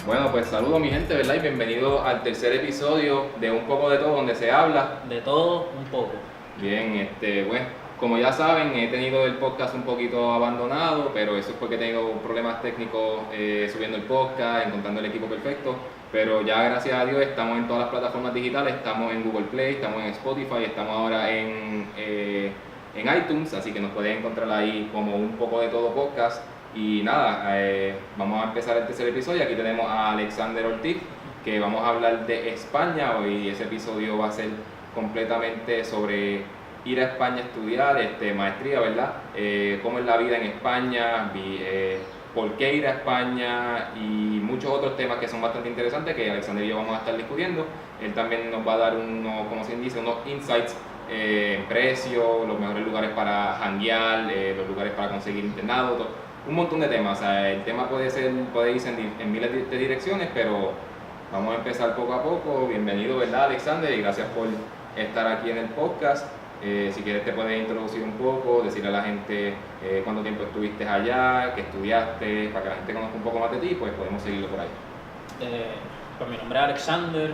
Bueno, pues saludo mi gente, ¿verdad? Y bienvenido al tercer episodio de Un poco de todo, donde se habla. De todo un poco. Bien, bueno, como ya saben, he tenido el podcast un poquito abandonado, pero eso es porque he tenido problemas técnicos subiendo el podcast, encontrando el equipo perfecto. Pero ya gracias a Dios estamos en todas las plataformas digitales, estamos en Google Play, estamos en Spotify, estamos ahora en iTunes, así que nos pueden encontrar ahí como Un poco de todo podcast. Y nada, vamos a empezar el tercer episodio. Aquí tenemos a Alexander Ortiz, que vamos a hablar de España. Hoy ese episodio va a ser completamente sobre ir a España a estudiar, maestría, ¿verdad? Cómo es la vida en España, por qué ir a España y muchos otros temas que son bastante interesantes que Alexander y yo vamos a estar discutiendo. Él también nos va a dar como se dice, unos insights en precio, los mejores lugares para janguear, los lugares para conseguir internado, un montón de temas. O sea, el tema puede irse en miles de direcciones, pero vamos a empezar poco a poco. Bienvenido, ¿verdad, Alexander? Y gracias por estar aquí en el podcast. Si quieres te puedes introducir un poco, decirle a la gente cuánto tiempo estuviste allá, qué estudiaste, para que la gente conozca un poco más de ti, pues podemos seguirlo por ahí. Pues mi nombre es Alexander,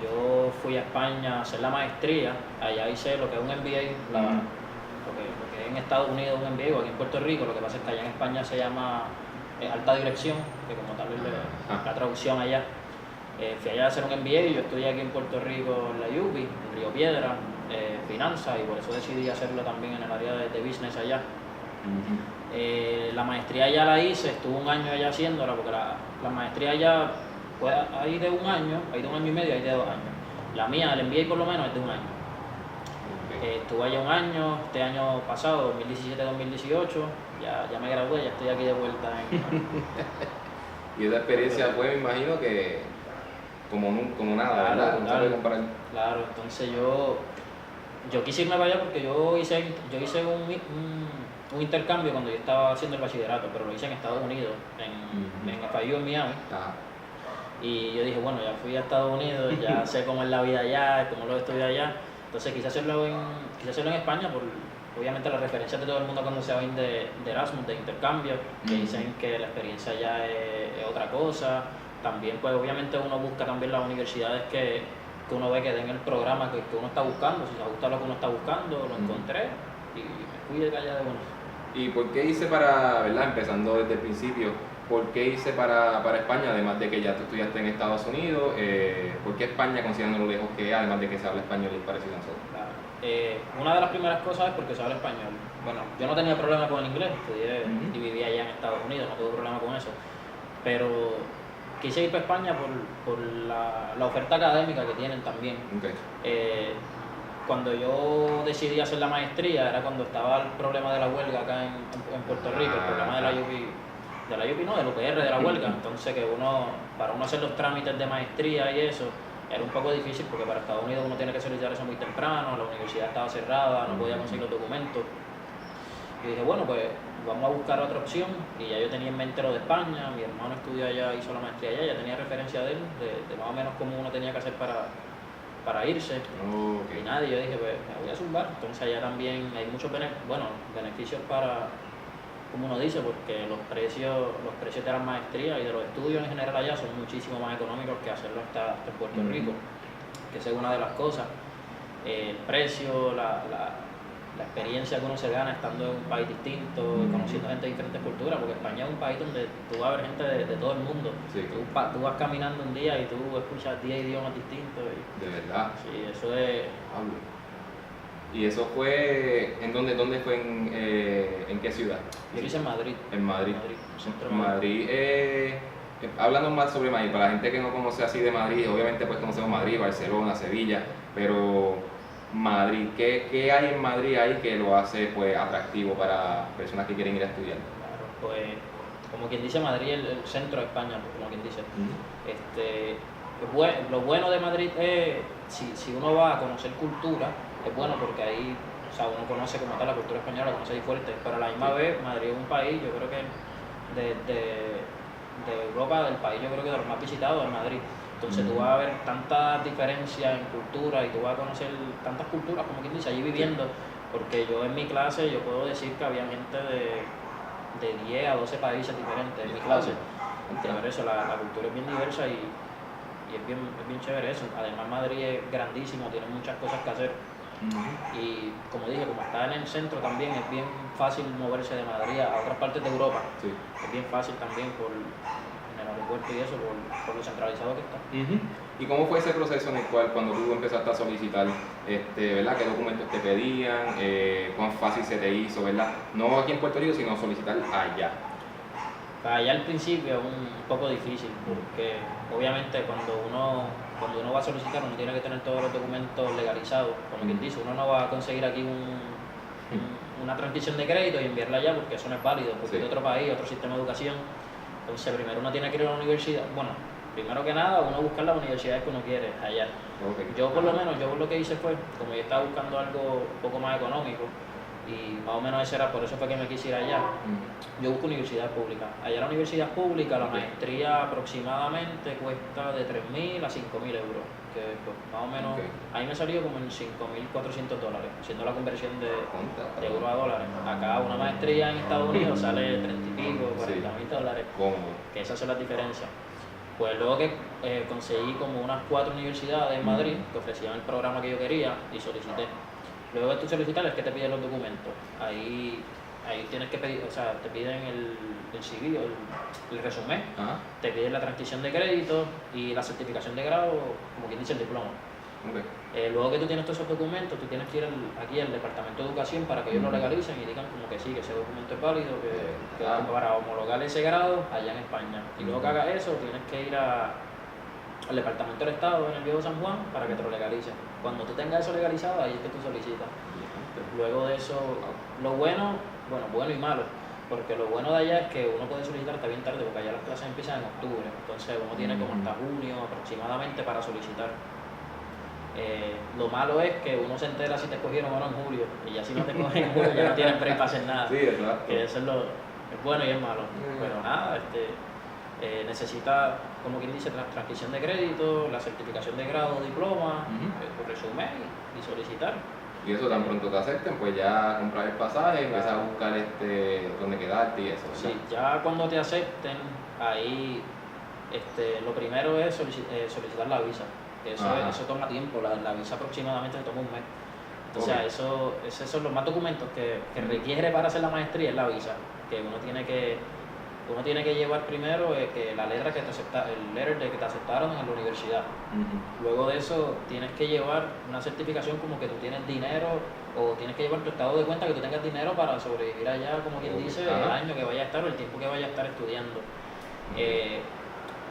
yo fui a España a hacer la maestría, allá hice lo que es un MBA, lo que es en Estados Unidos un MBA o aquí en Puerto Rico, lo que pasa es que allá en España se llama alta dirección, que como tal es la traducción allá. Fui allá a hacer un MBA y yo estudié aquí en Puerto Rico en la UPI, en Río Piedra, finanzas, y por eso decidí hacerlo también en el área de business allá. La maestría ya la hice, estuve un año allá haciéndola, porque la maestría ya hay de un año y medio, hay de 2 años. La mía, el MBA por lo menos, es de un año. Estuve allá un año, este año pasado, 2017-2018, ya me gradué, ya estoy aquí de vuelta. Y esa experiencia fue, me imagino que como nada, ¿verdad? No se puede comparar. Claro, entonces yo quise irme para allá porque yo hice un intercambio cuando yo estaba haciendo el bachillerato, pero lo hice en Estados Unidos, en FIU en Miami. Y yo dije, bueno, ya fui a Estados Unidos, ya sé cómo es la vida allá, cómo lo estudié allá. Entonces quise hacerlo en España por, obviamente, las referencias de todo el mundo cuando se ven de Erasmus, de intercambio, que dicen que la experiencia allá es otra cosa. También, pues, obviamente uno busca también las universidades que uno ve que den el programa que uno está buscando. Si se ajusta a lo que uno está buscando, lo encontré y me fui de allá de bueno. ¿Y por qué hice ¿verdad? Empezando desde el principio, ¿por qué hice para España, además de que ya tú estudiaste en Estados Unidos? ¿Por qué España, considerando lo lejos que es, además de que se habla español y es parecido a nosotros? Claro. Una de las primeras cosas es porque se habla español. Bueno, yo no tenía problema con el inglés, estudié y vivía allá en Estados Unidos, no tuve problema con eso. Pero quise ir para España por la oferta académica que tienen también. Cuando yo decidí hacer la maestría era cuando estaba el problema de la huelga acá en Puerto Rico, el problema de la UPI no, del UPR, de la huelga. Entonces que para uno hacer los trámites de maestría y eso, era un poco difícil porque para Estados Unidos uno tiene que solicitar eso muy temprano, la universidad estaba cerrada, no podía conseguir los documentos. Y dije, bueno, pues vamos a buscar otra opción. Y ya yo tenía en mente lo de España, mi hermano estudió allá, hizo la maestría allá, ya tenía referencia de él, de más o menos cómo uno tenía que hacer para irse. Y nada, yo dije, pues me voy a zumbar. Entonces allá también hay muchos beneficios para, como uno dice, porque los precios de las maestrías y de los estudios en general allá son muchísimo más económicos que hacerlo hasta en Puerto Rico, que esa es una de las cosas. El precio, la experiencia que uno se gana estando en un país distinto, conociendo gente de diferentes culturas, porque España es un país donde tú vas a ver gente de todo el mundo. Sí. Tú vas caminando un día y tú escuchas 10 idiomas distintos. ¿De verdad? Sí, eso es... ¿Y eso fue en dónde fue en qué ciudad? Yo lo hice en Madrid. En Madrid. Centro En Madrid. Hablando más sobre Madrid, para la gente que no conoce así de Madrid, obviamente pues conocemos Madrid, Barcelona, Sevilla, pero Madrid, ¿qué hay en Madrid ahí que lo hace pues atractivo para personas que quieren ir a estudiar? Claro, pues como quien dice Madrid, el centro de España, como quien dice. Lo bueno de Madrid es, si uno va a conocer cultura, es bueno porque ahí, o sea, uno conoce como tal la cultura española, la conoce ahí fuerte, pero a la misma vez Madrid es un país, yo creo que de Europa, del país, yo creo que de los más visitados es Madrid. Entonces tú vas a ver tantas diferencias en cultura y tú vas a conocer tantas culturas, como quien dice, allí viviendo, porque yo en mi clase yo puedo decir que había gente de 10 a 12 países diferentes en mi clase. Por eso la cultura es bien diversa y es bien chévere eso. Además Madrid es grandísimo, tiene muchas cosas que hacer. Y como dije, como está en el centro también, es bien fácil moverse de Madrid a otras partes de Europa. Sí. Es bien fácil también en el aeropuerto y eso, por lo centralizado que está. ¿Y cómo fue ese proceso en el cual cuando tú empezaste a solicitar, ¿verdad? ¿Qué documentos te pedían? ¿Cuán fácil se te hizo, verdad? No aquí en Puerto Rico, sino solicitar allá. Allá al principio es un poco difícil porque obviamente cuando uno va a solicitar uno tiene que tener todos los documentos legalizados, como quien dice, uno no va a conseguir aquí una transcripción de crédito y enviarla allá porque eso no es válido, porque es de otro país, otro sistema de educación. Entonces primero uno tiene que ir a la universidad, bueno, primero que nada uno buscar las universidades que uno quiere allá. Yo por lo que hice fue, como yo estaba buscando algo un poco más económico, y más o menos ese era, por eso fue que me quise ir allá. Yo busco universidad pública. Allá la universidad pública, la maestría aproximadamente cuesta de 3.000 a 5.000 euros, que pues, más o menos ahí me salió como en $5.400, haciendo la conversión de euros a dólares. Acá una maestría en Estados Unidos sale 30 y pico, $40.000, que esas son las diferencias. Pues luego que conseguí como unas 4 universidades en Madrid que ofrecían el programa que yo quería y solicité. Luego de tú solicitar es que te piden los documentos. Ahí tienes que pedir, o sea, te piden el CV, el resumen, te piden la transcripción de crédito y la certificación de grado, como quien dice el diploma. Luego que tú tienes todos esos documentos, tú tienes que ir aquí al Departamento de Educación para que ellos lo legalicen y digan como que sí, que ese documento es válido, que para homologar ese grado allá en España. Y luego que hagas eso, tienes que ir al Departamento del Estado en el Viejo San Juan para que te lo legalicen. Cuando tú tengas eso legalizado, ahí es que tú solicitas. Luego de eso, lo bueno y malo, porque lo bueno de allá es que uno puede solicitar hasta bien tarde, porque allá las clases empiezan en octubre, entonces uno tiene como hasta junio aproximadamente para solicitar. Lo malo es que uno se entera si te escogieron o no en julio, y ya si no te cogen en julio ya no tienen break para hacer nada. Sí, exacto. Que eso es bueno y es malo. Pero nada, necesita, como quien dice, transcripción de crédito, la certificación de grado, diploma, tu resumen y solicitar. Y eso tan pronto te acepten, pues ya comprar el pasaje, empezar a buscar dónde quedarte y eso, ¿verdad? Sí, ya cuando te acepten, ahí lo primero es solicitar la visa. Eso toma tiempo, la visa aproximadamente se toma un mes. Entonces, esos son los más documentos que requiere para hacer la maestría, es la visa, que uno tiene que llevar primero la letra el letter de que te aceptaron en la universidad. Luego de eso tienes que llevar una certificación como que tú tienes dinero, o tienes que llevar tu estado de cuenta que tú tengas dinero para sobrevivir allá, como quien dice, el año que vaya a estar o el tiempo que vaya a estar estudiando.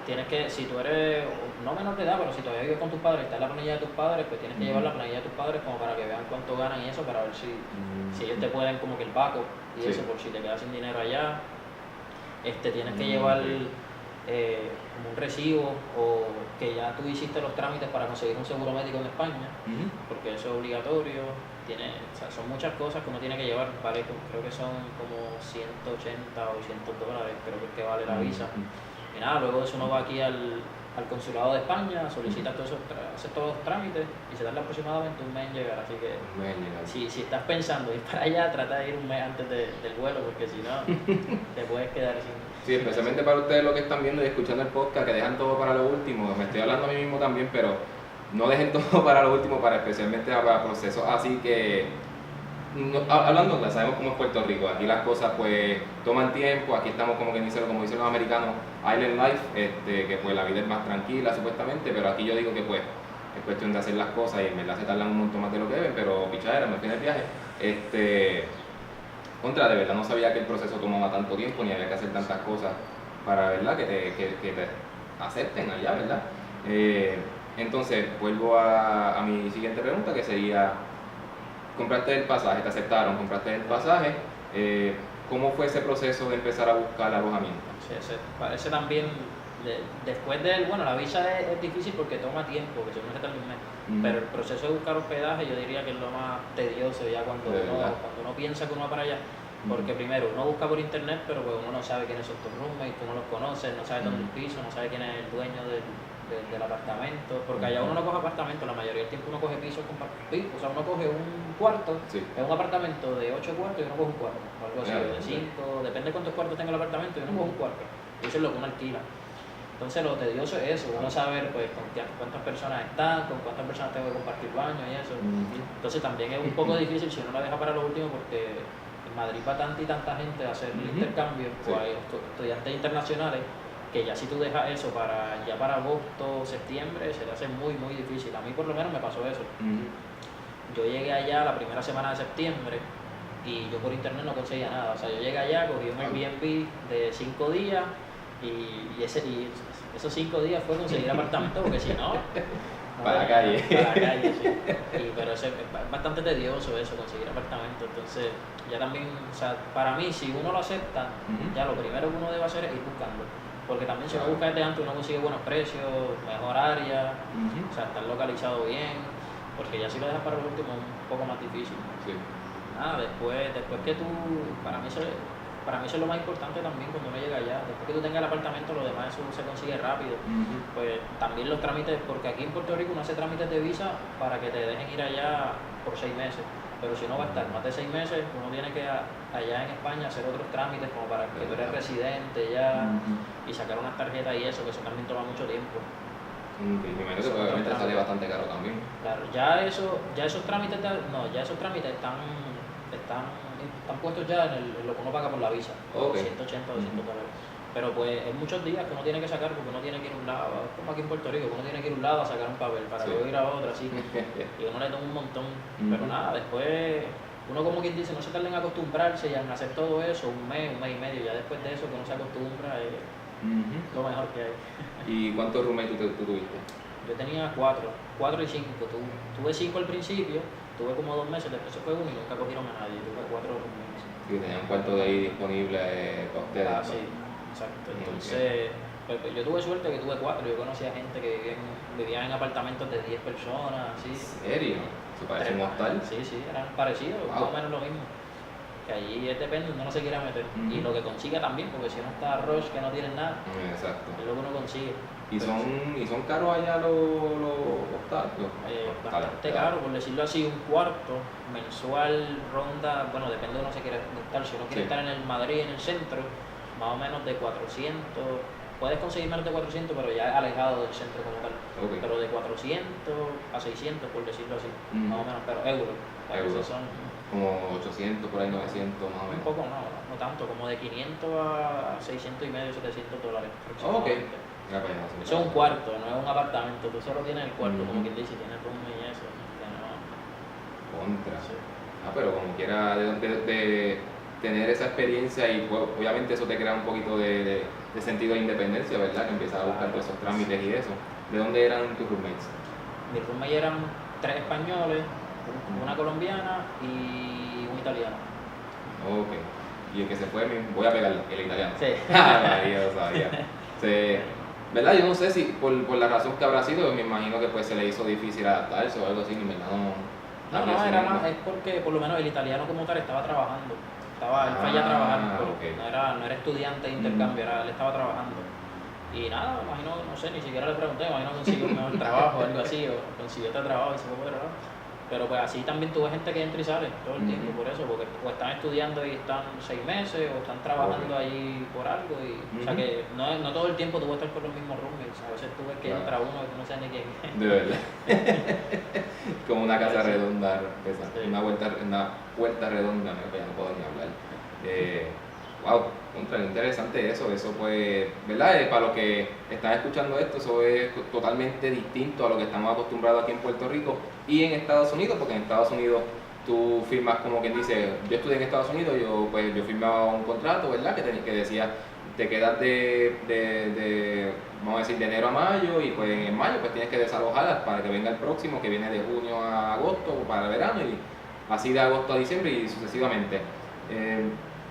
Tienes que, si tú eres no menor de edad, pero si todavía vives con tus padres, está en la planilla de tus padres, pues tienes que llevar la planilla de tus padres como para que vean cuánto ganan y eso, para ver si ellos te pueden como que el backup y eso, por si te quedas sin dinero allá. Tienes que llevar como un recibo, o que ya tú hiciste los trámites para conseguir un seguro médico en España, porque eso es obligatorio. Son muchas cosas que uno tiene que llevar, vale, creo que son como $180 o $200, creo que vale la visa. Y nada, luego de eso uno va aquí al consulado de España, solicita hace todos los trámites y se tarda aproximadamente un mes en llegar. Así que si estás pensando ir para allá, trata de ir un mes antes del vuelo, porque si no te puedes quedar sin. Sí, especialmente para ustedes los que están viendo y escuchando el podcast, que dejan todo para lo último. Me estoy hablando a mí mismo también, pero no dejen todo para lo último, especialmente para procesos así que. Hablando, sabemos cómo es Puerto Rico, aquí las cosas pues toman tiempo, aquí estamos como dicen los americanos, island life, que pues la vida es más tranquila supuestamente, pero aquí yo digo que pues es cuestión de hacer las cosas y en verdad se tardan un montón más de lo que deben, pero pichadera, no tiene el viaje. De verdad no sabía que el proceso tomaba tanto tiempo ni había que hacer tantas cosas para, ¿verdad?, que te acepten allá, ¿verdad? Entonces, vuelvo a mi siguiente pregunta, que sería: compraste el pasaje, te aceptaron, compraste el pasaje, ¿cómo fue ese proceso de empezar a buscar alojamiento? Sí, ese también, después la visa es difícil porque toma tiempo, que se tarda un mes, pero el proceso de buscar hospedaje yo diría que es lo más tedioso ya cuando uno piensa que uno va para allá, porque primero uno busca por internet, pero pues uno no sabe quiénes son tus roommates, tú no los conoces, no sabes dónde es el piso, no sabes quién es el dueño del apartamento, porque allá uno no coge apartamento, la mayoría del tiempo uno coge pisos compartidos, o sea, uno coge un cuarto, Sí. es un apartamento de 8 cuartos y uno coge un cuarto, o algo así, Claro, o de 5, depende de cuántos cuartos tenga el apartamento y uno coge un cuarto, y eso es lo que uno alquila. Entonces lo tedioso es eso, uno saber pues con cuántas personas están, con cuántas personas tengo que compartir baño y eso. Entonces también es un poco difícil si uno la deja para lo último porque en Madrid va tanta y tanta gente a hacer el intercambio, Sí. o hay estudiantes internacionales, que ya si tú dejas eso ya para agosto, septiembre, se te hace muy muy difícil. A mí por lo menos me pasó eso. Yo llegué allá la primera semana de septiembre y yo por internet no conseguía nada. O sea, yo llegué allá, cogí un Airbnb de 5 días y esos 5 días fue conseguir apartamento porque si no... Para la calle. Para la calle, sí. Pero es bastante tedioso eso, conseguir apartamento. Entonces, ya también, o sea, para mí, si uno lo acepta, ya lo primero que uno debe hacer es ir buscando. Porque también si uno busca desde antes, uno consigue buenos precios, mejor área, o sea, estar localizado bien. Porque ya si lo dejas para el último es un poco más difícil. Sí. Nada, después que tú, para mí eso es lo más importante también cuando uno llega allá. Después que tú tengas el apartamento, lo demás eso se consigue rápido. Pues también los trámites, porque aquí en Puerto Rico uno hace trámites de visa para que te dejen ir allá por 6 meses. Pero si no va a estar más de 6 meses, uno tiene que allá en España hacer otros trámites como para que tú eres residente ya y sacar unas tarjetas y eso, que eso también toma mucho tiempo. Me imagino que probablemente sale bastante caro también. Claro, ya esos trámites están puestos ya en lo que uno paga por la visa, Okay. 180 o 200 dólares. Pero pues es muchos días que uno tiene que sacar porque uno tiene que ir a un lado, como aquí en Puerto Rico, que uno tiene que ir a un lado a sacar un papel para Sí. luego ir a otro, así. Y uno le toma un montón. Pero nada, después uno como quien dice, no se tarda en acostumbrarse y en hacer todo eso, un mes y medio, ya después de eso que uno se acostumbra es lo mejor que hay. ¿Y cuántos roommates tú tuviste? Yo tenía 4 y 5. Tuve 5 al principio, tuve como 2 meses, después se fue uno y nunca cogieron a nadie. Tuve 4 roommates. Que tenían un cuarto de ahí disponible para ustedes. Ah, sí, exacto. Entonces, pues, yo tuve suerte que tuve 4. Yo conocía gente que vivía en apartamentos de 10 personas, así. ¿En serio? ¿Se parece un hostal? Sí, eran parecidos, más o menos lo mismo. Que allí depende, uno no se quiera meter. Y lo que consiga también, porque si uno está a rush que no tienen nada, Exacto. es lo que uno consigue. ¿Y son caros allá los hostales? Bastante caro, por decirlo así, un cuarto mensual ronda, bueno, depende de uno se quiere estar. Si uno quiere estar en el Madrid, en el centro, más o menos de 400. Puedes conseguir menos de 400, pero ya alejado del centro como tal. Okay. Pero de 400 a 600, por decirlo así, más o menos, pero euros. Euros. Son Como 800, por ahí 900 más o un menos. poco, no tanto, como de 500 a 600 y medio, 700 dólares. Ok. aproximadamente. Ya, pues, no, Eso es un cuarto, no es un apartamento. Tú solo tienes el cuarto, como quien dice, tienes room y eso. Contra. Sí. Pero como quiera de tener esa experiencia y pues, obviamente eso te crea un poquito de sentido de independencia, ¿verdad? Que empiezas a buscar todos esos trámites y eso. ¿De dónde eran tus roommates? Mis roommates eran 3 españoles, una colombiana y un italiano. Ok. Y el que se fue, voy a pegar el italiano. Sí. Yo sabía. ¿Verdad? Yo no sé si por la razón que habrá sido, me imagino que pues se le hizo difícil adaptarse o algo así, en verdad No, era más, es porque por lo menos el italiano como tal estaba trabajando. Él fue allá a trabajar, pero okay. no era estudiante de intercambio, él estaba trabajando. Y nada, me imagino, no sé, ni siquiera le pregunté, me imagino que consiguió un mejor trabajo o algo así, o consiguió este trabajo y se fue por otro lado. Pero pues así también tuve gente que entra y sale todo el tiempo por eso, porque o están estudiando y están 6 meses, o están trabajando ahí por algo. O sea que no todo el tiempo tú vas a estar con los mismos roommates, a veces tú ves que entra uno que tú no sabes ni quién es. De verdad. Como una casa redonda, una puerta redonda, no puedo ni hablar. Wow, interesante eso pues, ¿verdad? Para los que están escuchando esto, eso es totalmente distinto a lo que estamos acostumbrados aquí en Puerto Rico y en Estados Unidos, porque en Estados Unidos tú firmas como quien dice, yo estudié en Estados Unidos, yo firmaba un contrato, ¿verdad? Que decía, te quedas vamos a decir, de enero a mayo y pues en mayo pues tienes que desalojar para que venga el próximo, que viene de junio a agosto para verano y así de agosto a diciembre y sucesivamente.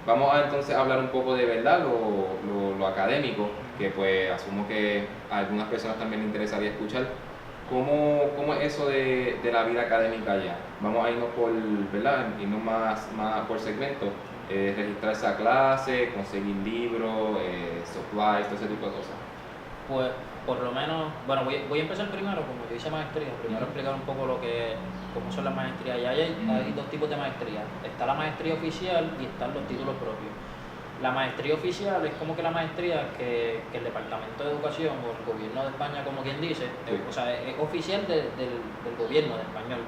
Vamos a entonces hablar un poco de verdad lo académico, que pues asumo que a algunas personas también les interesaría escuchar. ¿Cómo es eso de la vida académica allá? Vamos a irnos irnos más por segmentos, registrarse a clase, conseguir libros, supplies, todo ese tipo de cosas. Pues por lo menos, bueno, voy a empezar primero, como yo hice maestría, primero explicar un poco cómo son las maestrías. Y hay dos tipos de maestría. Está la maestría oficial y están los títulos propios. La maestría oficial es como que la maestría que el Departamento de Educación o el gobierno de España, como quien dice, o sea, es oficial del gobierno de español.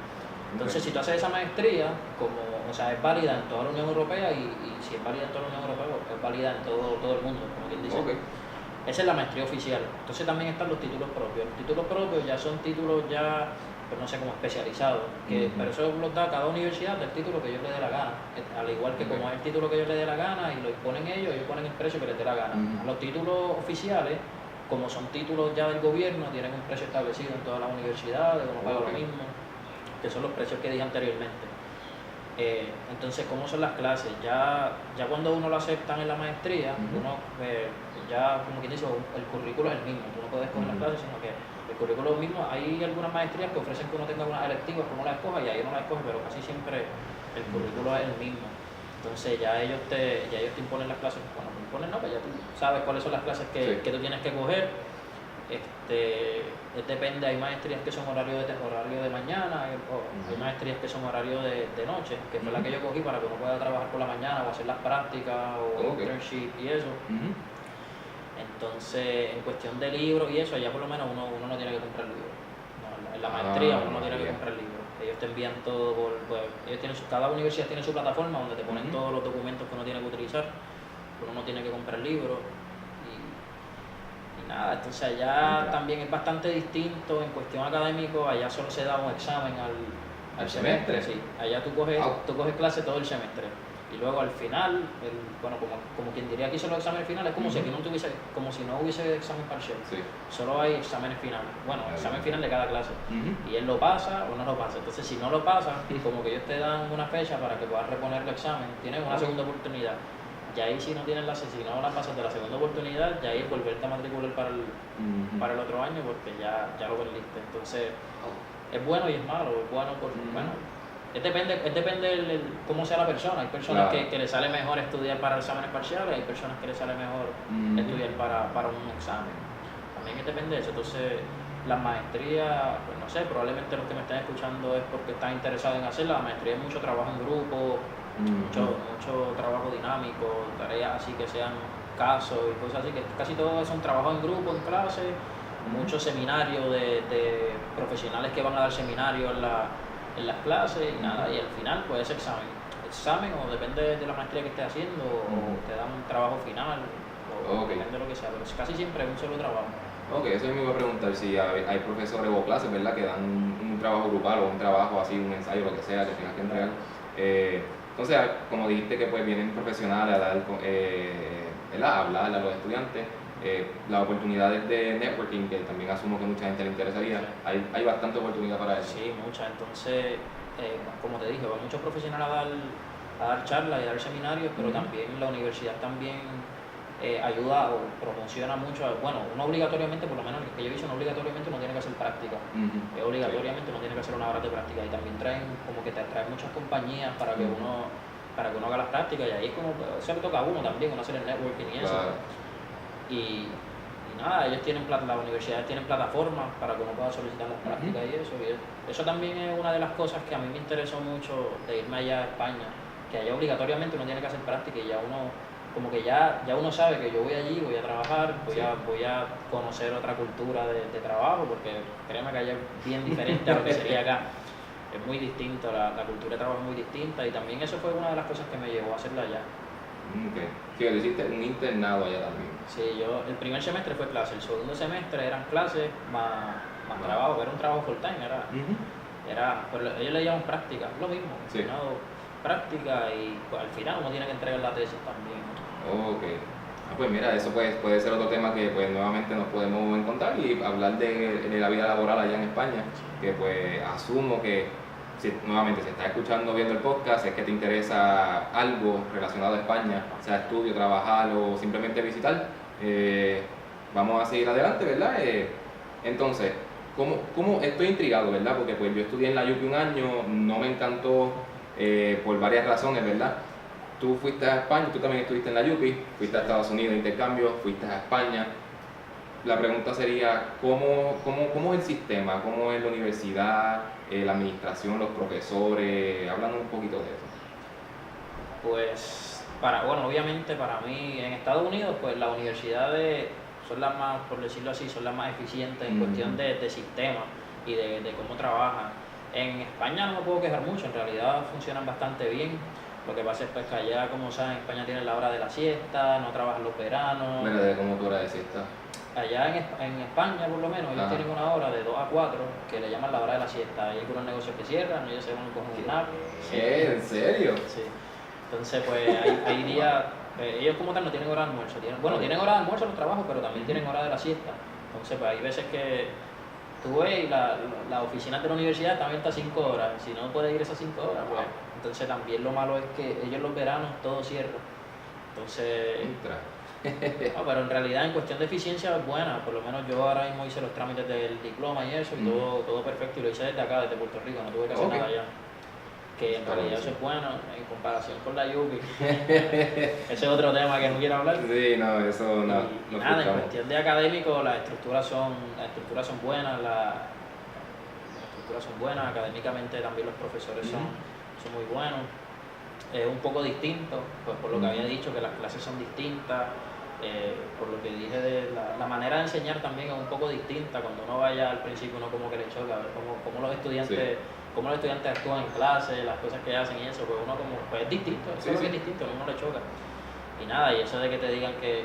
Entonces, si tú haces esa maestría, o sea, es válida en toda la Unión Europea y si es válida en toda la Unión Europea, es válida en todo el mundo, como quien dice. Esa es la maestría oficial. Entonces también están los títulos propios. Los títulos propios ya son títulos ya, pues no sé, como especializados. Pero eso los da cada universidad del título que ellos les dé la gana. Al igual que como es el título que ellos les dé la gana y lo imponen ellos ponen el precio que les dé la gana. Los títulos oficiales, como son títulos ya del gobierno, tienen un precio establecido en todas las universidades, uno paga lo mismo, que son los precios que dije anteriormente. Entonces, ¿cómo son las clases? Ya cuando uno lo aceptan en la maestría, uno ya, como quien dice, el currículo es el mismo, tú no puedes escoger las clases, sino que el currículo es el mismo. Hay algunas maestrías que ofrecen que uno tenga unas electivas, que uno las escoja y ahí uno las escoge, pero casi siempre el currículo es el mismo. Entonces ya ellos te imponen las clases, bueno, no imponen no, pero ya tú sabes cuáles son las clases que tú tienes que coger. Depende, hay maestrías que son horario de mañana, hay maestrías que son horario de noche, que fue la que yo cogí para que uno pueda trabajar por la mañana o hacer las prácticas o internship y eso. Entonces, en cuestión de libros y eso, allá por lo menos uno no tiene que comprar libros. No, en la maestría uno no tiene que comprar libros. Ellos te envían todo cada universidad tiene su plataforma donde te ponen todos los documentos que uno tiene que utilizar. Uno no tiene que comprar libros. Y nada, entonces allá también es bastante distinto en cuestión académico. Allá solo se da un examen al semestre. Sí. Allá tú coges clase todo el semestre. Y luego al final, como quien diría que hizo los exámenes finales, es como si aquí como si no hubiese examen parcial. Sí. Solo hay exámenes finales. Bueno, examen final de cada clase. Y él lo pasa o no lo pasa. Entonces, si no lo pasa, como que ellos te dan una fecha para que puedas reponer el examen, tienes una segunda oportunidad. Y ahí si no la pasas de la segunda oportunidad, ya ahí es volverte a matricular para el otro año porque ya lo perdiste. Entonces, es bueno y es malo. Es bueno porque, depende cómo sea la persona. Hay personas que les sale mejor estudiar para exámenes parciales, hay personas que les sale mejor estudiar para un examen. También depende de eso. Entonces, las maestrías, pues no sé, probablemente los que me están escuchando es porque están interesados en hacerla. La maestría es mucho trabajo en grupo, mucho trabajo dinámico, tareas así que sean casos y cosas así, que casi todo es un trabajo en grupo, en clase, muchos seminarios de profesionales que van a dar seminarios en las clases y nada, y al final pues es examen o depende de la maestría que estés haciendo o te dan un trabajo final o depende de lo que sea, pero casi siempre es un solo trabajo. Ok, eso me iba a preguntar si hay profesores o clases, ¿verdad?, que dan un trabajo grupal o un trabajo así, un ensayo, lo que sea, que tengas que entregar. Entonces, como dijiste que pues vienen profesionales a dar, a hablar a los estudiantes, las oportunidades de networking, que también asumo que mucha gente le interesaría, hay bastante oportunidad para eso. Sí, mucha. Entonces, como te dije, van muchos profesionales a dar charlas y a dar seminarios, pero también la universidad también ayuda o promociona mucho. Bueno, uno obligatoriamente, por lo menos el que yo he visto, no obligatoriamente uno tiene que hacer práctica. Obligatoriamente uno tiene que hacer una hora de práctica y también como que te atraen muchas compañías para que uno haga las prácticas y ahí es como, eso le toca a uno también, uno hacer el networking y eso. Y nada, las universidades tienen plataformas para que uno pueda solicitar las prácticas y eso. Y eso también es una de las cosas que a mí me interesó mucho de irme allá a España, que allá obligatoriamente uno tiene que hacer práctica y ya uno, como que ya uno sabe que yo voy allí, voy a trabajar, voy a conocer otra cultura de trabajo, porque créeme que allá es bien diferente a lo que sería acá. Es muy distinto, la cultura de trabajo es muy distinta y también eso fue una de las cosas que me llevó a hacerla allá. Sí, hiciste un internado allá también. Sí, el primer semestre fue clase, el segundo semestre eran clases más trabajo, era un trabajo full time, pero ellos le llaman práctica, lo mismo, internado, práctica y pues, al final uno tiene que entregar la tesis también. Ok. Pues mira, eso puede ser otro tema que pues nuevamente nos podemos encontrar y hablar de la vida laboral allá en España, que pues asumo que nuevamente si estás escuchando o viendo el podcast es que te interesa algo relacionado a España, sea estudio, trabajar o simplemente visitar. Vamos a seguir adelante, ¿verdad? Entonces, ¿cómo estoy intrigado, ¿verdad? Porque pues yo estudié en la UPI un año, no me encantó por varias razones, ¿verdad? Tú fuiste a España, tú también estuviste en la UPI, fuiste a Estados Unidos de intercambio, fuiste a España. la pregunta sería, ¿cómo es el sistema? ¿Cómo es la universidad, la administración, los profesores? Háblanos un poquito de eso. Pues, bueno, obviamente para mí en Estados Unidos, pues las universidades son las más, por decirlo así, son las más eficientes en cuestión de sistema y de cómo trabajan. En España no me puedo quejar mucho, en realidad funcionan bastante bien. Lo que pasa es pues, que allá, como saben, España tiene la hora de la siesta, no trabajan los veranos. Mira, ¿de cómo tu hora de siesta? Allá en España, por lo menos, ellos tienen una hora de 2 a 4 que le llaman la hora de la siesta. Hay algunos negocios que cierran, ellos se van con un nap. ¿Qué? ¿En serio? Sí. Entonces, pues hay días, ellos como tal no tienen hora de almuerzo. Tienen hora de almuerzo en los trabajos, pero también tienen hora de la siesta. Entonces, pues hay veces que tú ves y la oficina de la universidad está abierta 5 horas. Si no puedes ir esas 5 horas, pues entonces también lo malo es que ellos los veranos todo cierra. Entonces, no, pero en realidad en cuestión de eficiencia es buena. Por lo menos yo ahora mismo hice los trámites del diploma y eso, y todo perfecto. Y lo hice desde acá, desde Puerto Rico, no tuve que hacer nada allá. Que en realidad eso es bueno en comparación con la UPI. Ese es otro tema que no quiero hablar. Sí, no, eso no. Y nada, en cuestión de académico, las estructuras son buenas, académicamente también los profesores son muy buenos. Es un poco distinto, pues por lo que había dicho, que las clases son distintas. Por lo que dije de la manera de enseñar también es un poco distinta. Cuando uno vaya al principio uno como que le choca, a ver cómo los estudiantes actúan en clase, las cosas que hacen y eso, pues uno como, pues es distinto, eso es lo que es distinto, a uno le choca. Y nada, y eso de que te digan que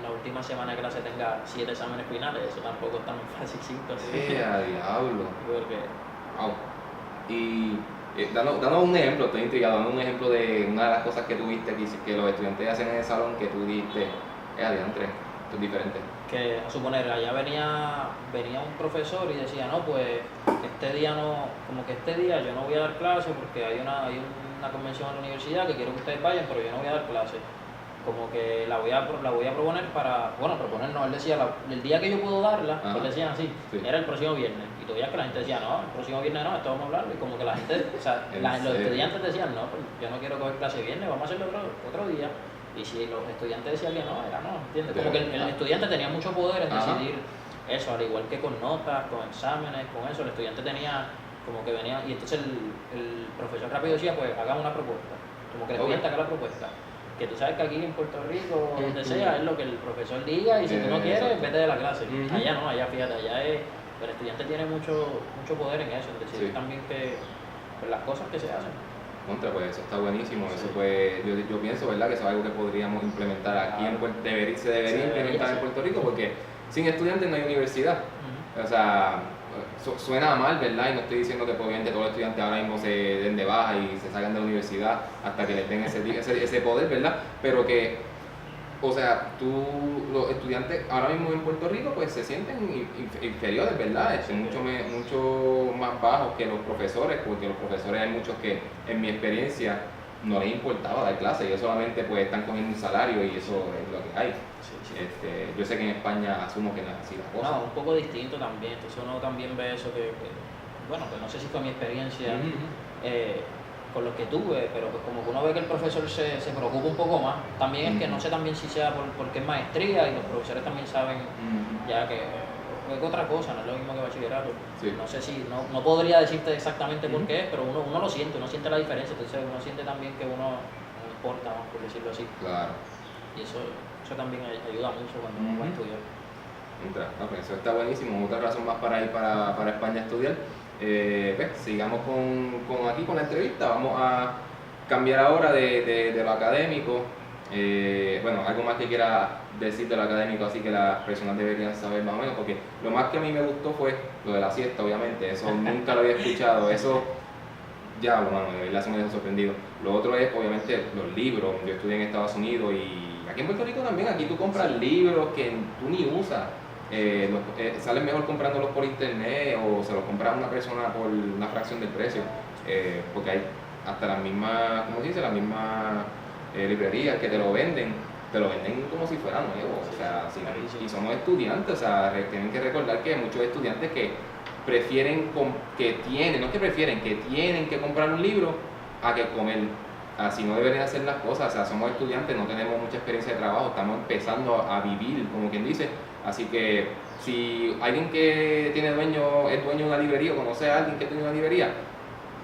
la última semana de clase tenga 7 exámenes finales, eso tampoco es tan fácil, así. Diablo. Porque... Wow. Y danos un ejemplo, estoy intrigado, danos un ejemplo de una de las cosas que tuviste que los estudiantes hacen en el salón que tú diste, adiantre, esto es diferente. Que a suponer, allá venía un profesor y decía, no, pues este día yo no voy a dar clase porque hay una convención en la universidad que quiero que ustedes vayan, pero yo no voy a dar clase. Como que la voy a proponer él decía, el día que yo puedo darla, pues decían así, era el próximo viernes. Y todavía que la gente decía, no, el próximo viernes no, esto vamos a hablarlo. Y como que la gente, o sea, los estudiantes decían, no, pues yo no quiero coger clase viernes, vamos a hacerlo otro día. Y si los estudiantes decían que no, era no, ¿entiendes? Como que el estudiante tenía mucho poder en decidir eso, al igual que con notas, con exámenes, con eso, el estudiante tenía como que venía, y entonces el profesor rápido decía, pues hagamos una propuesta, como que el estudiante haga la propuesta. Que tú sabes que aquí en Puerto Rico, donde sea, es lo que el profesor diga, y si tú no quieres, vete de la clase. Allá no, allá fíjate, el estudiante tiene mucho poder en eso, en decidir también que pues, las cosas que se hacen. Pues eso está buenísimo, eso pues yo pienso, ¿verdad? Que eso es algo que podríamos implementar aquí se debería implementar en Puerto Rico, porque sin estudiantes no hay universidad. O sea, suena mal, ¿verdad? Y no estoy diciendo que obviamente todos los estudiantes ahora mismo se den de baja y se salgan de la universidad hasta que les den ese poder, ¿verdad? Pero que, o sea, los estudiantes ahora mismo en Puerto Rico pues se sienten inferiores, ¿verdad? Mucho más bajos que los profesores, porque los profesores hay muchos que en mi experiencia no les importaba dar clases, ellos solamente pues están cogiendo un salario y eso es lo que hay. Yo sé que en España asumo que no es así la cosa. No, un poco distinto también, entonces uno también ve eso que bueno, pues no sé si fue mi experiencia con lo que tuve, pero pues como que uno ve que el profesor se preocupa un poco más, también es que no sé también si sea porque es maestría y los profesores también saben ya que es otra cosa, no es lo mismo que bachillerato. No sé si, no podría decirte exactamente por qué es, pero uno lo siente, uno siente la diferencia, entonces uno siente también que uno no importa más, por decirlo así. Claro. Y eso también ayuda mucho cuando uno va a estudiar. Pues eso está buenísimo, otra razón más para ir para España a estudiar. Sigamos con la entrevista, vamos a cambiar ahora de lo académico. Algo más que quiera decir de lo académico, así que las personas deberían saber más o menos, porque lo más que a mí me gustó fue lo de la siesta, obviamente, eso nunca lo había escuchado, eso ya, de verdad se me ha sorprendido. Lo otro es, obviamente, los libros. Yo estudié en Estados Unidos y aquí en Puerto Rico también, aquí tú compras libros que tú ni usas. Sales mejor comprándolos por internet o se los compras a una persona por una fracción del precio, porque hay hasta las mismas, ¿cómo se dice? Las mismas librerías que te lo venden como si fuera nuevo, o sea, y somos estudiantes, o sea, tienen que recordar que hay muchos estudiantes que tienen que comprar un libro a que comer. Así no deberían hacer las cosas, o sea, somos estudiantes, no tenemos mucha experiencia de trabajo, estamos empezando a vivir, como quien dice, Así que si alguien que es dueño de una librería o conoce a alguien que tiene una librería,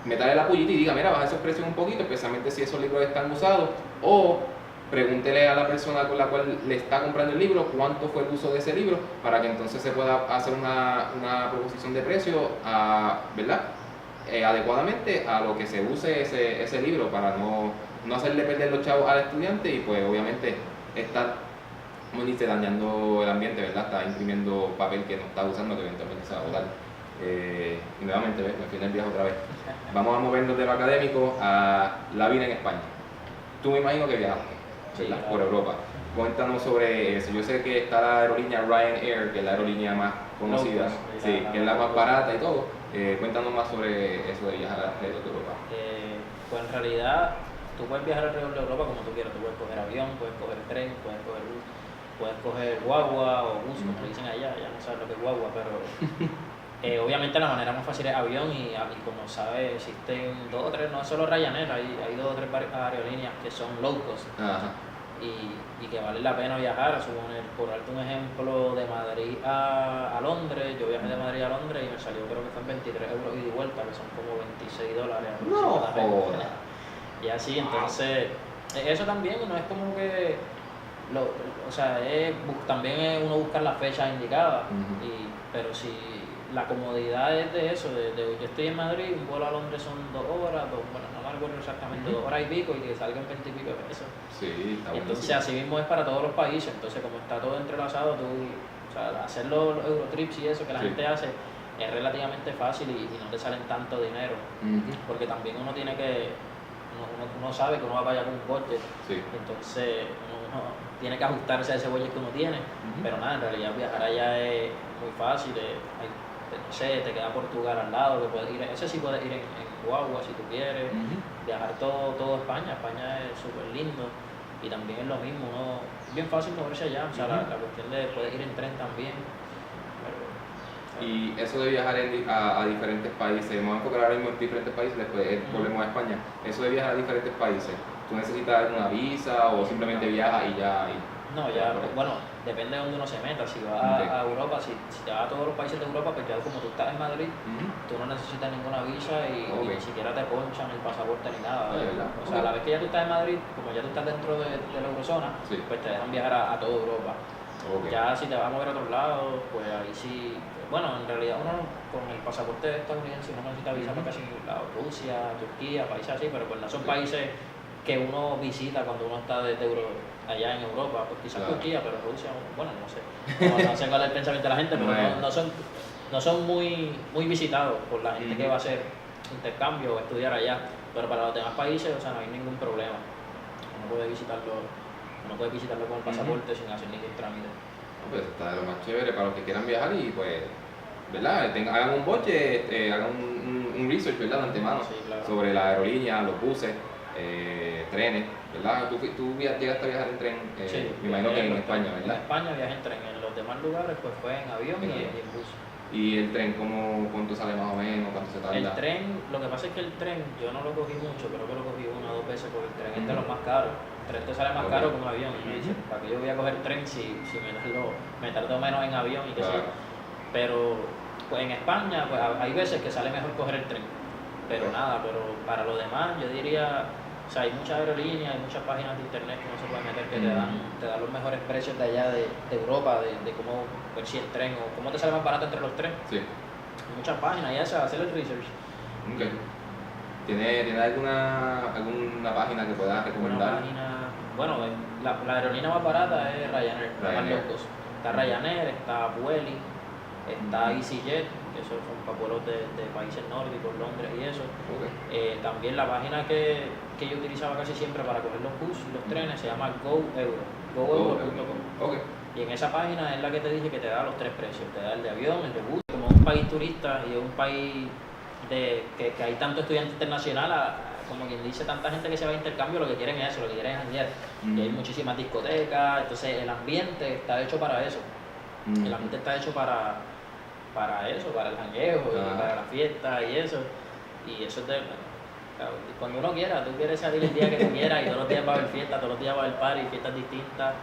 métale la pullita y diga, mira, baja esos precios un poquito, especialmente si esos libros están usados, o pregúntele a la persona con la cual le está comprando el libro cuánto fue el uso de ese libro, para que entonces se pueda hacer una proposición de precio, ¿verdad? Adecuadamente a lo que se use ese libro, para no hacerle perder los chavos al estudiante y pues obviamente estar, como dice, dañando el ambiente, ¿verdad? Está imprimiendo papel que no está usando, que eventualmente se va a botar. Y nuevamente, ¿ves? Me fui en el viaje otra vez. Vamos a movernos de lo académico a la vida en España. Tú me imagino que viajaste, ¿verdad? Sí, claro. Por Europa. Cuéntanos sobre eso. Yo sé que está la aerolínea Ryanair, que es la aerolínea más conocida, sí, que es la más barata y todo. Cuéntanos más sobre eso de viajar alrededor de Europa. Pues en realidad tú puedes viajar alrededor de Europa como tú quieras. Tú puedes coger avión, puedes coger tren, puedes coger guagua o bus, como le dicen allá. Ya no sabes lo que es guagua, pero obviamente la manera más fácil es avión y como sabes existen 2 o 3, no es solo Ryanair, hay 2 o 3 aerolíneas que son low cost. Ajá. Y que vale la pena viajar. A suponer, por darte un ejemplo, de Madrid a Londres, yo viajé de Madrid a Londres y me salió, creo que fue en 23 euros ida y vuelta, que son como $26 No aproximadamente. joda. Y así, entonces, eso también no es como que, o sea, también es uno buscar las fechas indicadas, pero si la comodidad es de eso, yo estoy en Madrid, un vuelo a Londres son 2 horas, bueno, no me acuerdo exactamente, 2 horas y pico, y que salgan 20 y pico de pesos. Sí, está bueno. Entonces así mismo es para todos los países, entonces como está todo entrelazado, o sea, hacer los Eurotrips y eso que la gente hace es relativamente fácil y no te salen tanto dinero, porque también uno tiene que, uno sabe que uno va para allá con un budget, entonces uno tiene que ajustarse a ese budget que uno tiene, pero nada, en realidad viajar allá es muy fácil, no sé, te queda Portugal al lado, que puedes ir, ese sí puedes ir en guagua si tú quieres, viajar todo España es súper lindo y también es lo mismo, es bien fácil moverse allá, o sea, la cuestión de poder ir en tren también. Y eso de viajar a diferentes países, vamos a enfocar ahora mismo en diferentes países, después volvemos a España, eso de viajar a diferentes países, ¿tú necesitas una visa o simplemente viajas y ya? No, ya, bueno, depende de donde uno se meta. Si vas a Europa, si te vas a todos los países de Europa, pues ya como tú estás en Madrid, tú no necesitas ninguna visa y ni siquiera te ponchan el pasaporte ni nada. O sea, a la vez que ya tú estás en Madrid, como ya tú estás dentro de la eurozona, pues te dejan viajar a toda Europa. Ya si te vas a mover a otros lados, pues ahí sí. Bueno, en realidad uno con el pasaporte estadounidense no necesita visa para casi ningún lado. Rusia, Turquía, países así, pero pues no son países que uno visita cuando uno está allá en Europa, pues quizás Turquía, pero Rusia, bueno, no sé. No sé cuál es el pensamiento de la gente, pero no son muy visitados por la gente que va a hacer intercambio o estudiar allá. Pero para los demás países, o sea, no hay ningún problema. Uno puede visitarlo con el pasaporte sin hacer ningún trámite. Pues está de lo más chévere para los que quieran viajar y pues, ¿verdad? Hagan un budget, hagan un research, ¿verdad? De antemano, sobre la aerolínea, los buses, trenes, ¿verdad? ¿Tú llegaste a viajar en tren? Me imagino que en España, ¿verdad? En España viajé en tren, en los demás lugares pues fue en avión y en bus. ¿Y el tren cuánto sale más o menos? ¿Cuánto se tarda? El tren, lo que pasa es que el tren yo no lo cogí mucho, creo que lo cogí 1 o 2 veces porque el tren es de los más caros. El tren te sale más caro que un avión. Y me dicen, ¿para qué yo voy a coger tren si me tardo menos en avión y qué sé yo? Pero pues en España pues, hay veces que sale mejor coger el tren. Pero nada, pero para lo demás yo diría, o sea, hay muchas aerolíneas, hay muchas páginas de internet que uno se puede meter que te dan los mejores precios de allá de Europa, de cómo ver si el tren o cómo te sale más barato entre los trenes. Sí. Hay muchas páginas y eso, hacer el research. Okay. ¿Tiene alguna página que puedas recomendar? Bueno, la aerolínea más barata es Ryanair, la más locos. Está Ryanair, está Vueling, está EasyJet, que esos son para vuelos de países nórdicos, Londres y eso. También la página que yo utilizaba casi siempre para coger los buses y los trenes se llama GoEuro, goeuro.com. Y en esa página es la que te dije que te da los 3 precios, te da el de avión, el de bus. Como un país turista y un país que hay tanto estudiante internacional, como quien dice, tanta gente que se va a intercambio, lo que quieren es eso, lo que quieren es janguear. Y hay muchísimas discotecas, entonces el ambiente está hecho para eso. El ambiente está hecho para eso, para el jangueo, y para la fiesta y eso. Y eso es cuando uno quiera, tú quieres salir el día que tú quieras y todos los días va a haber fiesta, todos los días va a haber party, fiestas distintas.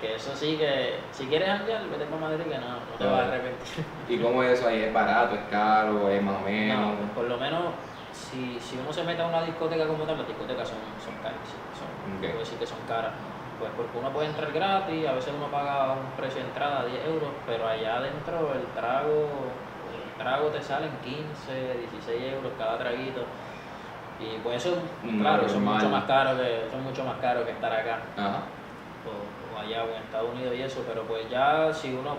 Que eso sí que, si quieres janguear, vete para Madrid que no te vas a arrepentir. ¿Y cómo es eso ahí? ¿Es barato, es caro, es más o menos? No, pues por lo menos, si uno se mete a una discoteca como tal, las discotecas son caras, sí, puedo decir que son caras. Pues porque uno puede entrar gratis, a veces uno paga un precio de entrada, 10 euros, pero allá adentro el trago te sale en 15, 16 euros cada traguito. Y pues eso, claro, son mucho más caros que estar acá. Ajá. O allá o en Estados Unidos y eso, pero pues ya si uno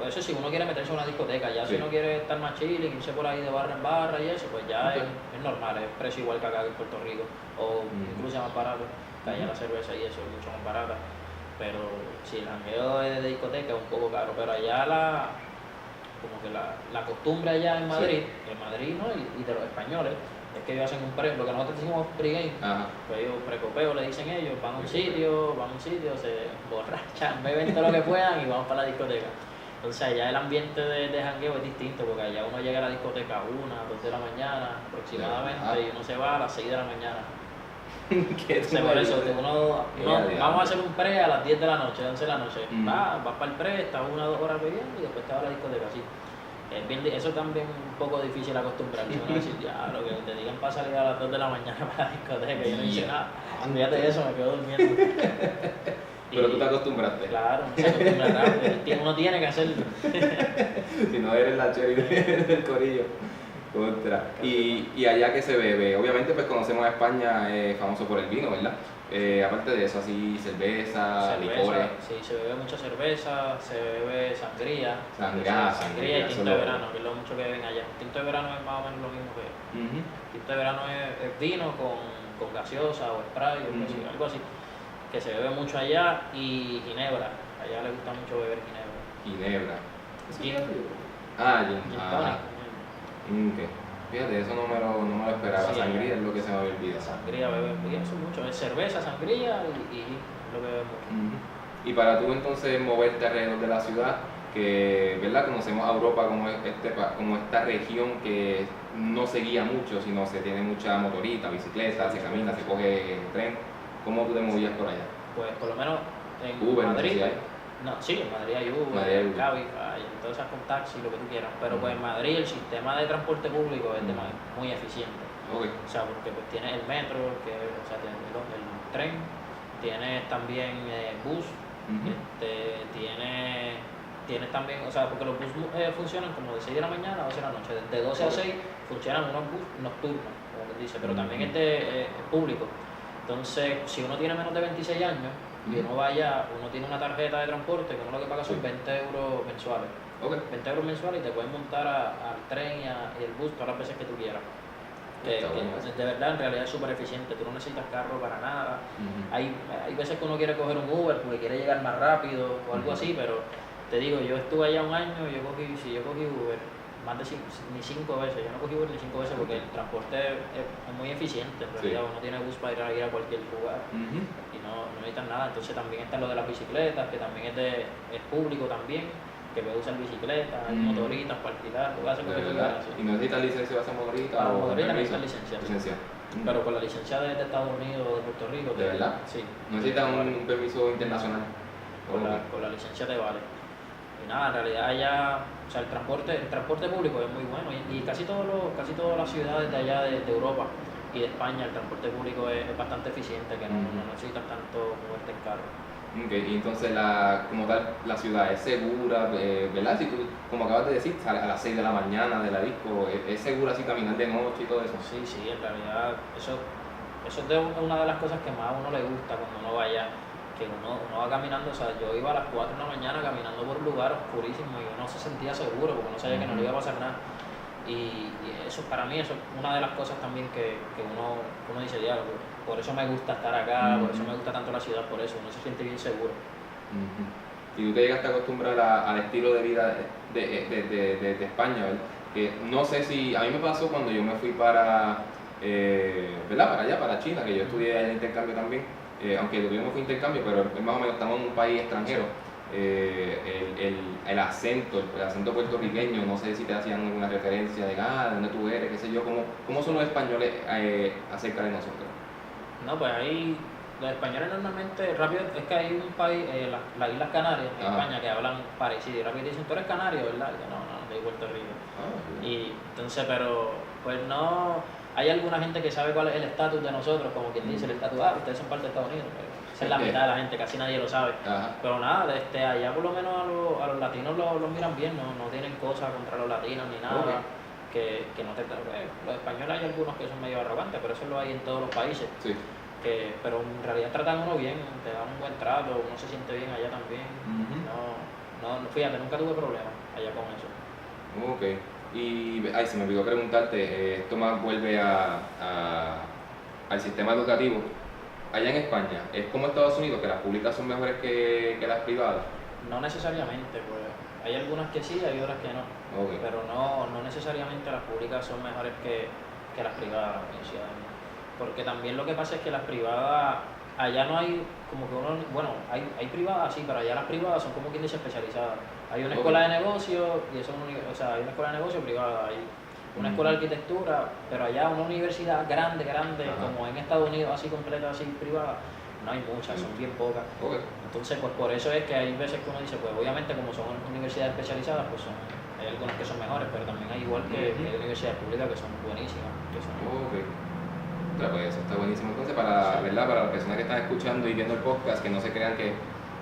quiere meterse en una discoteca, ya si uno quiere estar más chill y irse por ahí de barra en barra y eso, pues ya es normal, es precio igual que acá en Puerto Rico, o incluso más barato, que allá la cerveza y eso es mucho más barata. Pero si el jangueo de discoteca es un poco caro, pero allá como que la costumbre allá en Madrid, ¿no? y de los españoles, es que ellos hacen lo que nosotros decimos pregame, pues ellos precopeo le dicen ellos, van a un sitio, se borrachan, beben todo lo que puedan y vamos para la discoteca. Entonces allá el ambiente de jangueo es distinto, porque allá uno llega a la discoteca a 1, 2 de la mañana aproximadamente, y uno se va a las 6 de la mañana. Por eso, vamos a hacer un pre a las 10 de la noche, 11 de la noche. Vas para el pre, estás 1 o 2 horas bebiendo y después te vas a la discoteca así. Eso también es un poco difícil acostumbrarse, ¿no? Decir, ya, lo que te digan para salir a las 2 de la mañana para la discoteca, yo no hice nada, olvídate de eso, me quedo durmiendo. Pero tú te acostumbraste. Claro, no se acostumbra rápido, uno tiene que hacerlo. Si no eres la cherry del corillo. Contra. Y allá que se bebe, obviamente pues conocemos a España, famoso por el vino, ¿verdad? Aparte de eso, así cerveza, licores. Sí, se bebe mucha cerveza, se bebe sangría. Sangría y tinto de verano, que es lo mucho que beben allá. Tinto de verano es más o menos lo mismo que tinto de verano es vino con gaseosa o spray o algo así, que se bebe mucho allá, y ginebra. Allá le gusta mucho beber ginebra. Okay. Fíjate, eso no me lo esperaba. Sí, sangría es lo que se me había olvidado. Sangría bebe mucho, es cerveza, sangría y lo que bebe mucho. Y para tú entonces moverte alrededor de la ciudad, que ¿verdad? Conocemos a Europa como esta región que no se guía mucho, sino se tiene mucha motorita, bicicleta, se camina, se coge tren. ¿Cómo tú te movías por allá? Pues por lo menos en Uber, Madrid. No, sí, en Madrid hay Uber, Cabify, todas esas con taxi, lo que tú quieras. Pero pues en Madrid el sistema de transporte público es muy eficiente. Okay. O sea, porque pues tienes el metro, tienes el tren, tienes también bus, tienes también, o sea, porque los buses funcionan como de 6 de la mañana a 12 de la noche. De 12 a 6 funcionan unos buses nocturnos, como les dice, pero también es público. Entonces, si uno tiene menos de 26 años y uno tiene una tarjeta de transporte, que uno lo que paga son 20 euros mensuales. 20 euros mensuales y te pueden montar al tren y el bus todas las veces que tú quieras. De verdad, en realidad es súper eficiente, tú no necesitas carro para nada. Hay veces que uno quiere coger un Uber porque quiere llegar más rápido o algo así, pero te digo, yo estuve allá un año y yo cogí Uber más de 5 veces, yo no cogí Uber ni 5 veces porque el transporte es muy eficiente, en realidad uno tiene bus para ir a cualquier lugar y no necesitan nada. Entonces también está lo de las bicicletas, que también es público también, que puede usar bicicletas, motoritas para alquilar, tú haces lo que tú quieras. ¿Y no necesitas licencia para hacer motorita? Para motorita necesitas licencia. ¿Licencia? Pero con la licencia de Estados Unidos o de Puerto Rico. ¿De verdad? Sí. ¿No necesitas un permiso internacional? Con la licencia te vale. Y nada, en realidad allá, o sea, el transporte público es muy bueno y casi todas las ciudades de allá de Europa y de España el transporte público es bastante eficiente, que no necesitas tanto moverte en carro. Okay. Y entonces como tal la ciudad es segura, ¿verdad? Si tú, como acabas de decir, sales a las 6 de la mañana de la disco, ¿es segura así caminar de noche y todo eso? Sí, en realidad eso es una de las cosas que más a uno le gusta cuando uno vaya, que uno va caminando. O sea, yo iba a las 4 de la mañana caminando por un lugar oscurísimo y uno se sentía seguro porque uno sabía que no le iba a pasar nada. Y eso, para mí, eso es una de las cosas también que uno dice, diálogo. Por eso me gusta estar acá, por eso me gusta tanto la ciudad, por eso uno se siente bien seguro. Y tú te llegaste a acostumbrar al estilo de vida de España, ¿verdad? Que no sé si, a mí me pasó cuando yo me fui para allá, para China, que yo estudié el intercambio también, aunque yo no fui intercambio, pero más o menos estamos en un país extranjero. El acento puertorriqueño, no sé si te hacían alguna referencia de dónde tú eres, qué sé yo, ¿cómo son los españoles acerca de nosotros? No, pues ahí los españoles normalmente, rápido, es que hay un país, las Islas Canarias, en España, que hablan parecido, y rápido dicen, tú eres canario, ¿verdad? Y yo, no, de Puerto Rico. Sí. Y entonces, pero, pues no, hay alguna gente que sabe cuál es el estatus de nosotros, como quien dice, el estatus, ustedes son parte de Estados Unidos, pero esa es la mitad de la gente, casi nadie lo sabe. Ajá. Pero nada, allá por lo menos a los latinos los miran bien, no tienen cosas contra los latinos ni nada. Okay. Que no te los españoles hay algunos que son medio arrogantes, pero eso lo hay en todos los países. Sí. Pero en realidad tratan a uno bien, te dan un buen trato, uno se siente bien allá también. No, fíjate, nunca tuve problemas allá con eso. Ok. Y se me olvidó preguntarte, esto más vuelve al sistema educativo. Allá en España, ¿es como Estados Unidos, que las públicas son mejores que las privadas? No necesariamente, pues hay algunas que sí, hay otras que no. Okay. Pero no necesariamente las públicas son mejores que las privadas, las universidades. Porque también lo que pasa es que las privadas, allá no hay, como que uno, bueno, hay privadas sí, pero allá las privadas son como quien dice especializadas. Hay una escuela de negocio, y eso es hay una escuela de negocio privada, hay una escuela de arquitectura, pero allá una universidad grande, como en Estados Unidos, así completa, así privada, no hay muchas, son bien pocas. Okay. Entonces, pues por eso es que hay veces que uno dice, pues obviamente como son universidades especializadas, pues hay algunas que son mejores, pero también hay igual que hay universidades públicas que son buenísimas. Okay. Pues eso está buenísimo. Entonces, para las personas que están escuchando y viendo el podcast, que no se crean que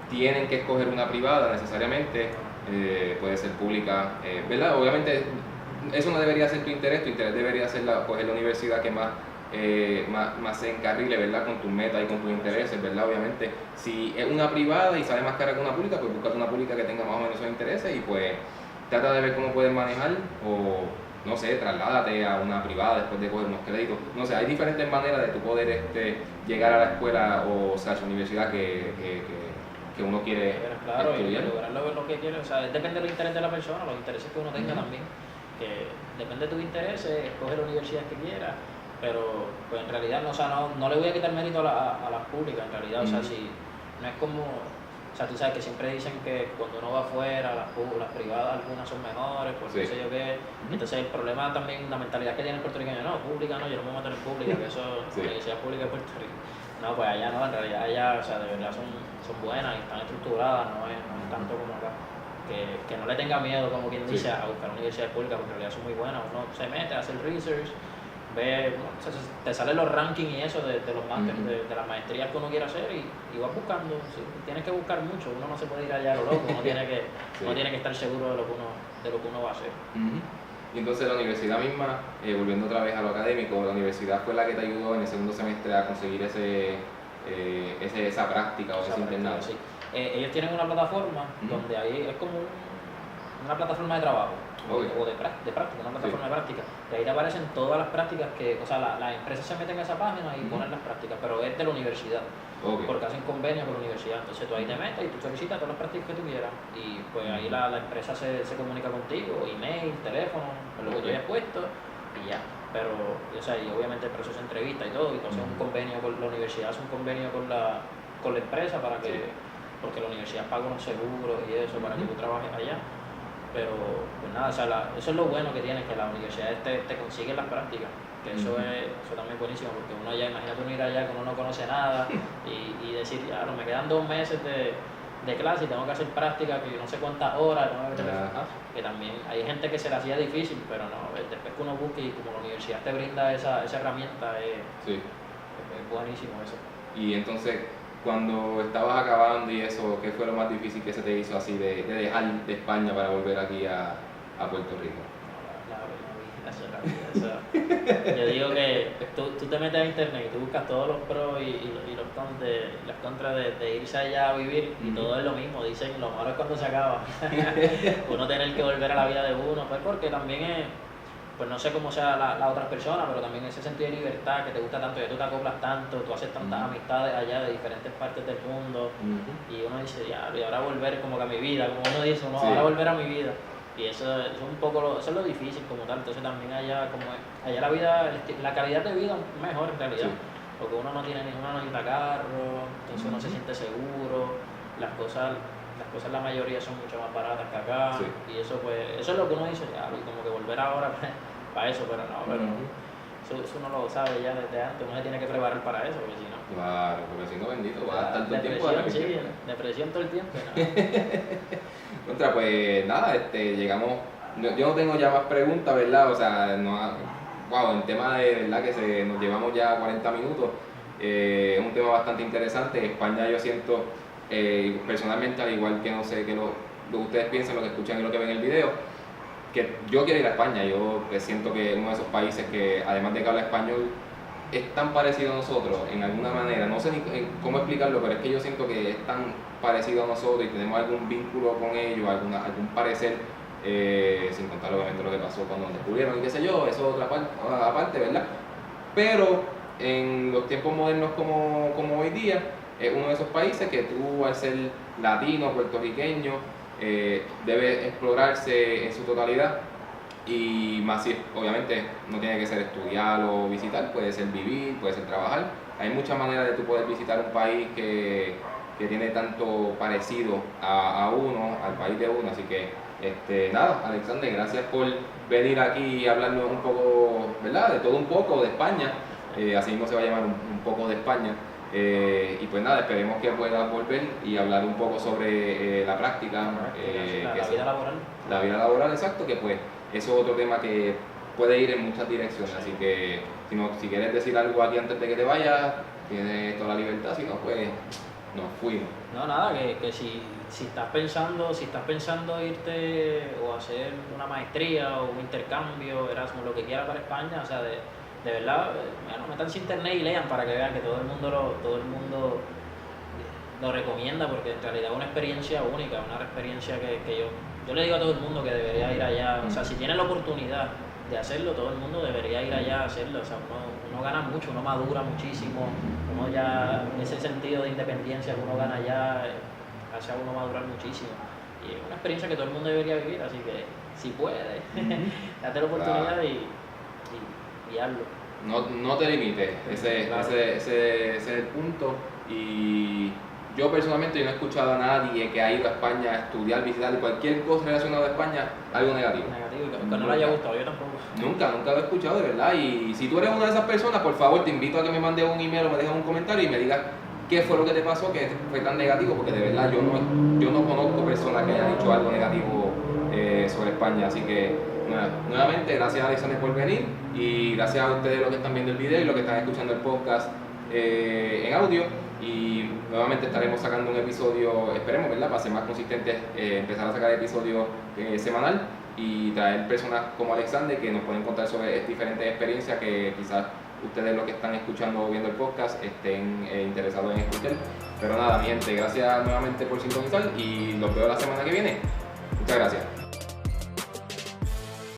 tienen que escoger una privada necesariamente, puede ser pública, ¿verdad? Obviamente, eso no debería ser tu interés debería ser coger la universidad que más se encarrile, ¿verdad? Con tus metas y con tus intereses, ¿verdad? Obviamente, si es una privada y sale más cara que una pública, pues busca una pública que tenga más o menos esos intereses y pues trata de ver cómo puedes manejar o no sé, trasládate a una privada después de coger unos créditos. No sé, hay diferentes maneras de tu poder llegar a la escuela o sea, a la universidad que uno quiere claro, estudiar. Y lograr lo que quiere, o sea, depende de los intereses de la persona, los intereses que uno tenga también. Que depende de tus intereses, escoge la universidad que quieras, pero pues en realidad no le voy a quitar mérito a las públicas, en realidad, o sea, si no es como. O sea, tú sabes que siempre dicen que cuando uno va afuera, las privadas algunas son mejores, por qué sé yo qué. Entonces el problema también, la mentalidad que tiene el puertorriqueño, no, pública no, yo no me voy a meter en pública, que eso, la universidad pública de Puerto Rico. No, pues allá no, en realidad allá, o sea, de verdad son buenas y están estructuradas, no es tanto como acá. Que no le tenga miedo, como quien dice, a buscar universidades públicas, porque en realidad son muy buenas. Uno se mete, hace el research, ve, te salen los rankings y eso de los másteres, de las maestrías que uno quiere hacer y vas buscando. Sí, tienes que buscar mucho, uno no se puede ir allá a lo loco, uno tiene que estar seguro de lo que uno va a hacer. Y entonces la universidad misma, volviendo otra vez a lo académico, la universidad fue la que te ayudó en el segundo semestre a conseguir esa práctica o ese internado. Sí. Ellos tienen una plataforma donde ahí es como una plataforma de trabajo o de práctica, una plataforma de práctica. Y ahí te aparecen todas las prácticas las empresas se meten en esa página y ponen las prácticas, pero es de la universidad, porque hacen convenio con la universidad. Entonces tú ahí te metes y tú solicitas todas las prácticas que tú quieras y pues ahí la empresa se comunica contigo, email, teléfono, lo que tú hayas puesto y ya. Pero, o sea, y obviamente el proceso de entrevista y todo, y entonces un convenio con la universidad, hace un convenio con la empresa para que, porque la universidad paga unos seguros y eso para que tú trabajes allá. Pero, pues nada, o sea, eso es lo bueno que tiene, que las universidades te consiguen las prácticas, que eso también es buenísimo, porque uno allá, imagínate uno ir allá que uno no conoce nada y decir, ya, me quedan 2 meses de clase y tengo que hacer práctica, que no sé cuántas horas, que también hay gente que se le hacía difícil, pero no, después que uno busque y como la universidad te brinda esa herramienta, es buenísimo eso. Y entonces, cuando estabas acabando y eso, ¿qué fue lo más difícil que se te hizo así de dejar de España para volver aquí a Puerto Rico? Yo digo que tú te metes a internet y tú buscas todos los pros y las contras de irse allá a vivir y todo es lo mismo. Dicen lo malo es cuando se acaba. Uno tener que volver a la vida de uno, pues porque también es, pues no sé cómo sea las otras personas, pero también ese sentido de libertad que te gusta tanto, que tú te acoplas tanto, tú haces tantas amistades allá de diferentes partes del mundo y uno dice, ya, y ahora volver como que a mi vida, como uno dice, ahora volver a mi vida. Y eso es un poco eso es lo difícil como tal. Entonces también allá la vida, la calidad de vida es mejor en realidad, porque uno no necesita carro, entonces uno se siente seguro, las cosas la mayoría son mucho más baratas que acá y eso es lo que uno dice, ya, y como que volver ahora para eso, pero no, Eso uno lo sabe ya desde antes, uno se tiene que preparar para eso, porque si no... Claro, porque si no, bendito, va a estar todo el tiempo. Sí, depresión todo el tiempo. ¿No? Contra, pues nada, llegamos, yo no tengo ya más preguntas, ¿verdad? O sea, wow, en tema de verdad que nos llevamos ya 40 minutos, es un tema bastante interesante. España yo siento, personalmente, al igual que no sé, que lo que ustedes piensan, lo que escuchan y lo que ven en el video, que yo quiero ir a España. Yo siento que es uno de esos países que además de que habla español, es tan parecido a nosotros en alguna manera, no sé ni cómo explicarlo, pero es que yo siento que es tan parecido a nosotros y tenemos algún vínculo con ellos, algún parecer, sin contar obviamente lo que pasó cuando nos descubrieron y qué sé yo, eso es otra parte, aparte, ¿verdad? Pero en los tiempos modernos como hoy día, es uno de esos países que tú, al ser latino, puertorriqueño, debe explorarse en su totalidad. Y más si obviamente no tiene que ser estudiar o visitar, puede ser vivir, puede ser trabajar. Hay muchas maneras de tú poder visitar un país que tiene tanto parecido a uno, al país de uno. Así que nada, Alexander, gracias por venir aquí y hablarnos un poco, ¿verdad? De todo un poco de España. Así mismo se va a llamar un poco de España. Y pues nada, esperemos que puedas volver y hablar un poco sobre la práctica, la vida laboral. La vida laboral, exacto, que pues eso es otro tema que puede ir en muchas direcciones. Así que si quieres decir algo aquí antes de que te vayas, tienes toda la libertad. Si no, pues nos fuimos. No, nada, que si estás pensando irte o hacer una maestría o un intercambio, Erasmus, lo que quieras para España, o sea, de verdad, bueno, métanse a internet y lean para que vean que todo el mundo lo recomienda, porque en realidad es una experiencia única, una experiencia que yo le digo a todo el mundo que debería ir allá. O sea, si tiene la oportunidad de hacerlo, todo el mundo debería ir allá a hacerlo. O sea, uno gana mucho, uno madura muchísimo, uno ya, ese sentido de independencia que uno gana allá, hace a uno madurar muchísimo. Y es una experiencia que todo el mundo debería vivir, así que si puedes, date la oportunidad y hazlo. No te limites, ese es el punto. Y yo personalmente no he escuchado a nadie que ha ido a España a estudiar, visitar cualquier cosa relacionada a España, algo negativo. Que no le haya gustado, yo tampoco. Nunca lo he escuchado, de verdad. Y si tú eres una de esas personas, por favor te invito a que me mandes un email o me dejes un comentario y me digas qué fue lo que te pasó, que fue tan negativo, porque de verdad yo no conozco personas que hayan dicho algo negativo sobre España. Así que nuevamente, gracias a Alexander por venir y gracias a ustedes los que están viendo el video y los que están escuchando el podcast en audio. Y nuevamente estaremos sacando un episodio, esperemos, ¿verdad? Para ser más consistentes, empezar a sacar episodios semanal y traer personas como Alexander que nos pueden contar sobre diferentes experiencias que quizás ustedes los que están escuchando o viendo el podcast estén interesados en escuchar. Pero nada, mi gente, gracias nuevamente por sintonizar y los veo la semana que viene. Muchas gracias.